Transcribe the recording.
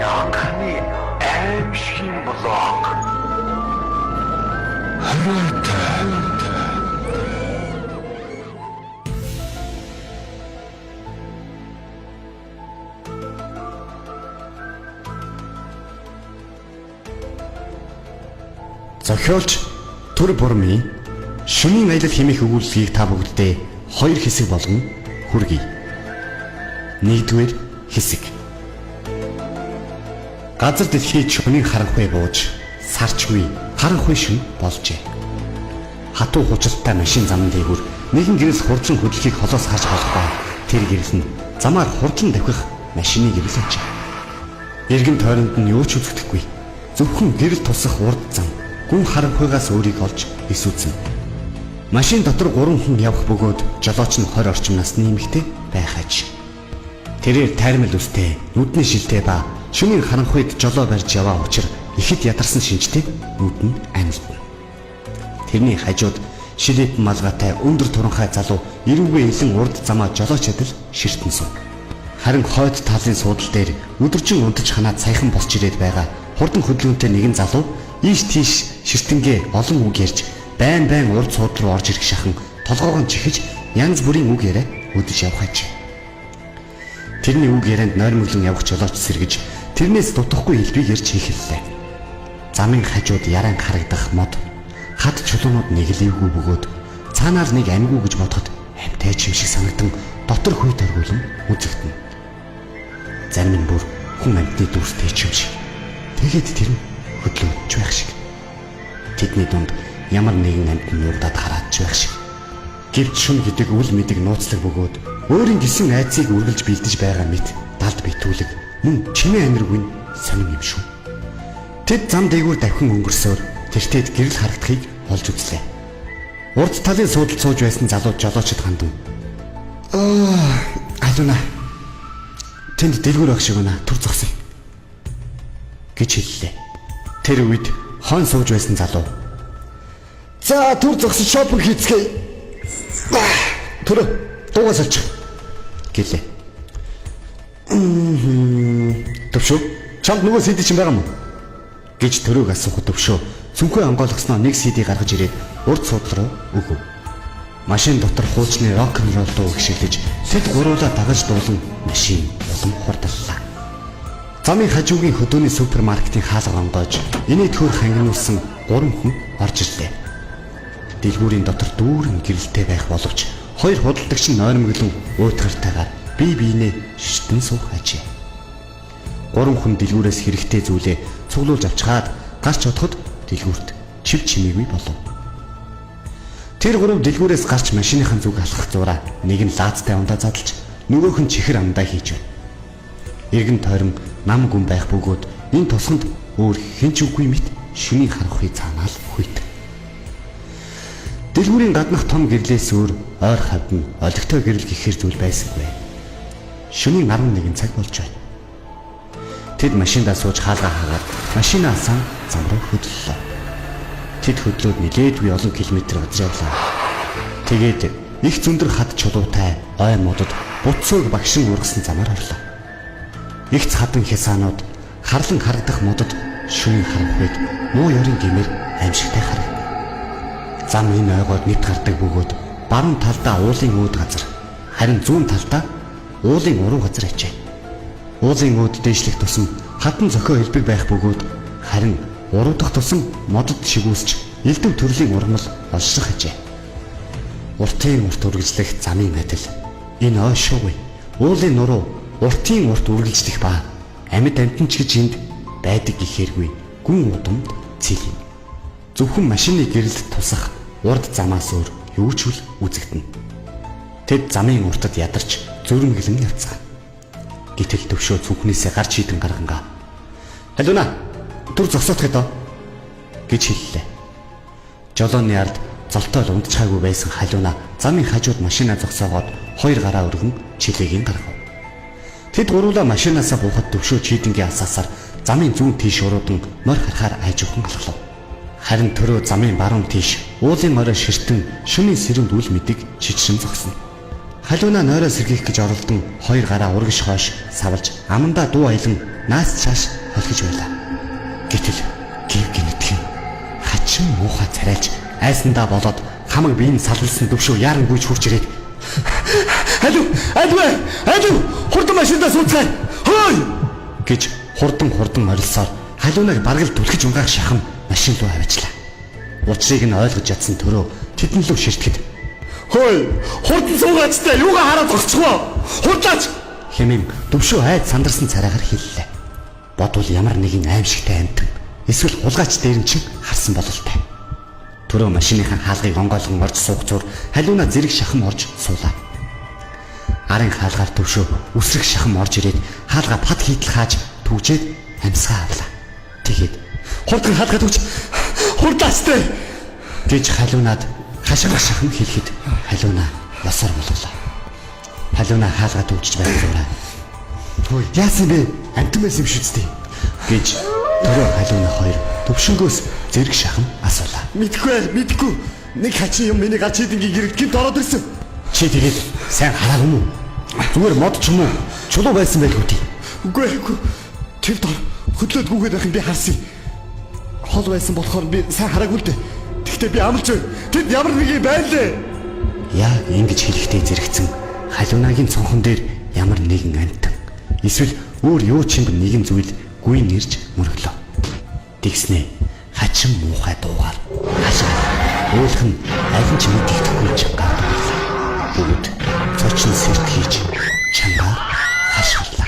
Анхны аимшигын блог. Зохиолч Түр Бурмын шөнийн аялал хэмээх өгүүлбэрийг та бүгддээ хоёр хэсэг болгон хүргэе. Нэгдүгээр хэсэг. Газар дэлхийд шөнийн харанхуй бууж, сарчгүй харанхуй шөнө болжээ. Хатуу хуучилттай машин замын дээгүүр нэгэн гэрэл хурдлан хөдлөхийг холоос харж болохгүй. Тэр гэрэл нь замаар хурдлан давхих машины гэрэл ажээ. Эргэн тойронд нь юу ч үзэгдэхгүй. Зөвхөн гэрэл тусах урд зам гүн харанхуйгаас өөрийг олж эсвүцэн. Машин дотор 3 хүн явах бөгөөд жолооч нь 20 орчим насны эмэгтэй байхаж. Тэрээр тайрмал үстэй, нүдний шилтэй ба шөнийн харанхуйд жолоо барьж яваа учир ихэд ядарсан шинжтэй нүд нь амилтна. Тэрний хажууд шилэт малгайтай өндөр туранхай залуу эрүүгээ илэн урд замаа жолооч адил ширтэн суув. Харин хойд талын суудал дээр өдөржин унтаж ханаад саяхан босч ирээд байгаа хурдан хөдөлгөөнтэй нэгэн залуу ийш тийш ширтэнгээ олон үг ярьж байн урд сууд руу орж ирэх шахан толгоогоо чихэж янз бүрийн үг яриа өдөж явах аж. Тэрний үг ярианд нойрмоглон явах жолооч сэргэж тэрнээс дутахгүй хэлбэг ярьж хийхэллээ. Замын хажууд яран харагдах мод хад чулуунууд нэглэвгүй бөгөөд цаанаар нэг амьгүй гэж бодоход амьтай ч юм шиг санагдан дотор хүйт оргуулсан үзэгдэнэ. Зарим нь бүр хүн амьтны дүрстэй ч юм шиг. Тэгээд тэр нь хөдлөж байх шиг. Тэдний дунд ямар нэгэн амьтан нуугдаад хараад байх шиг. Гэвч шүн гэдэг үл мэдэг нууцлаг бөгөөд өөрийн гисэн айцыг үргэлж бэлдэж байгаа мэт далд битүүлэг мөн чимээ амиргүй сонин юм шүү. Тэд зам дээгүүр давхин өнгөрсөөр тэртээд гэрэл харагдахыг олж үзлээ. Урд талын суудалд сууж байсан залуу жолоочд хандан. Алуна. Тэнд дэлгүүр багш өгнө түр зогсоё гэж хэллээ. Тэр үед хон сууж байсан залуу. За түр зогсож шопинг хийцгээе. Түр дуугаас олчих гэлээ. Төвшөө чамд нөгөө CD чинь байгаа мó гэж төрөөг асуухад төвшөө цүнхээ онгойлгосноо нэг CD гаргаж ирээд урд суудлал руу өгөв. Машин дотор хуучны рок н рол дуу гიშгэлж тэд гуруула дагаж дуулан машин улам хурдллаа. Замын хажуугийн хөдөөний супермаркетын хаалга онгойж инээд хөр хангинуулсан 3 хүн орж ирлээ. Дэлгүүрийн дотор дүүрэн гэрэлтэй байх боловч хоёр худалдагч нь нойрмоглон уйтгартайгаар бие биенээ шиштэн суух ажээ. 3 хүн дэлгүүрээс хэрэгтэй зүйлээ цуглуулж авчгаад гарч одоход дэлгүүрт чив чимээгүй болов. Тэр 3 дэлгүүрээс гарч машиныхан зүг алхах зураа нэг нь лаацтай ундаа задлж нөгөөх нь чихэр амдаа хийж байна. Эргэн тойрон нам гүн байх бөгөөд энэ тусганд өөр хэн ч үгүй мэт шөнийн харанхуй цаанаал хүйт. Дэлгүүрийн гаднах том гэрлээс өөр ойр хавд нь олигтой гэрэл гэхэр зүйл байсангүй. Шөнийн 11 цаг болж байна. Тэд машиндаа сууж хаалгаа хаагаад машинаа сан зам руу хөдлөлөө. Тэд хөдлөөд нилээдгүй олон километр газар явлаа. Тэгээд их зөндөр хад чулуутай ой модод буцууг багшин ургасан замаар орлоо. Их цадан хясаанууд харлан харагдах модод шөнийн харанхуйд муу ёрын гэмээр аимшигтай харагд. Зам энэ ойгоод нэт гардаг бөгөөд баруун талдаа уулын өөд газар, харин зүүн талдаа уулын уруу газар ачээ. Уулын өөд дээшлэх тусам хатан зохио хэлбэг байх бөгөөд харин уруу дахь тусам модод шигүүсч элдв төрлийн ургамал олшрох ажээ. Уртын урт үргэлжлэх замын адил энэ ой шуугүй уулын нуруу уртын урт үргэлжлэх ба амьд амтанч гэж энд байдаг гэхээргүй гүн удамд цэлий. Зөвхөн машины гэрэлд тусах урд замаас өөр юу ч үзэгдэнэ. Тэд замын уртад ядарч зөрмөглөн явцгаа. Гэтэл төвшөө цүнхнээсээ гарч хідэн гаргангаа. Халуна түр зогсоох гэдэг гэж хэллээ. Жолооны ард золтой л унтчаагүй байсан халуна замын хажууд машинаа зогсоогоод хоёр гараа өргөн чилээгийн гаргав. Тэд гуруула машинаасаа буухад төвшөө чийдэнгийн асаасаар замын зүүн тийш уруудан морь харахаар айж ухан алхлав. Харин төрөө замын баруун тийш уулын орой ширтэн шөнийн сэрүүнд үл мэдэг чичрэн зогсно. Халиуна нойроо сэргийх гэж оролдон хоёр гараа урагш хойш савлж амандаа дуу аялан наас цааш холхиж байлаа. Гэтэл гів гинэтхэн хачин муухай царайлж айсандаа болоод хамаг биеийн саллсан төвшөө яаран гүйж хурж ирээд Алив хурдан машиндаа сууцгаая. Хөөй гэж хурдан орилсоор халиунаг баргал түлхэж унгаах шахам машин руу аваачлаа. Учрыг нь ойлгож ядсан төрөө тэдэн лөө ширтгэд "Хөөй, хурдан суугаач та юугаа хараад зогсчихвоо. Хурдаач" хэмээн төвшөө айд сандарсан царайгаар хэллээ. Бодвол ямар нэгэн аимшигтай амтан эсвэл хулгайч дээр нь чин харсан бололтой. Төрөө машиныхаа хаалгыг онгойлгон орж суух зур халиуна зэрэг шахам орж суулаа. Арын хаалгаар төвшөө үсрэг шахам орж ирээд хаалга пад хийдэл хааж түгжээд амьсгаа авлаа. Тэгээд хурдан хаалгаа түгж хурдаастай гэж халиунаад хашгирах шахам хэлэхэд халиуна ясаар болголоо. Халиуна хаалгаа түгжиж байгаад "Хөөе, яасан бэ? Амтан байсан юм шүү дээ" гэж төрөө халиуна хоёр төвшнгөөс зэрэг шахам асуулаа. Мэдгүй. Нэг хачин юм миний гач идэнгийн гэрэгт гинт ороод ирсэн. Чи тэгээд сайн хараагүй мүү? Зүгээр мод ч юм уу? Чулуу байсан байлгүй тий. Үгүй. Тэр дор хөдлөөд гүгээд байх юм би харсан. Хол байсан болохоор би сайн хараагүй л дээ. Тэгтээ би амлж байна. Тэд ямар нэг юм байлээ. Яа ингэж хэлэхдээ зэрэгцэн халиунагийн цонхон дээр ямар нэгэн амтан эсвэл өөр юу ч юм нэгэн зүйл гүйн ирж мөрөглөө. Тэгснээ хачин муухай дуугаар хашаа. Өөлх нь алин ч мэддэхгүй чангаар дуулаа. Бүгд цочин сэрт хийж чангаар хашгирлаа.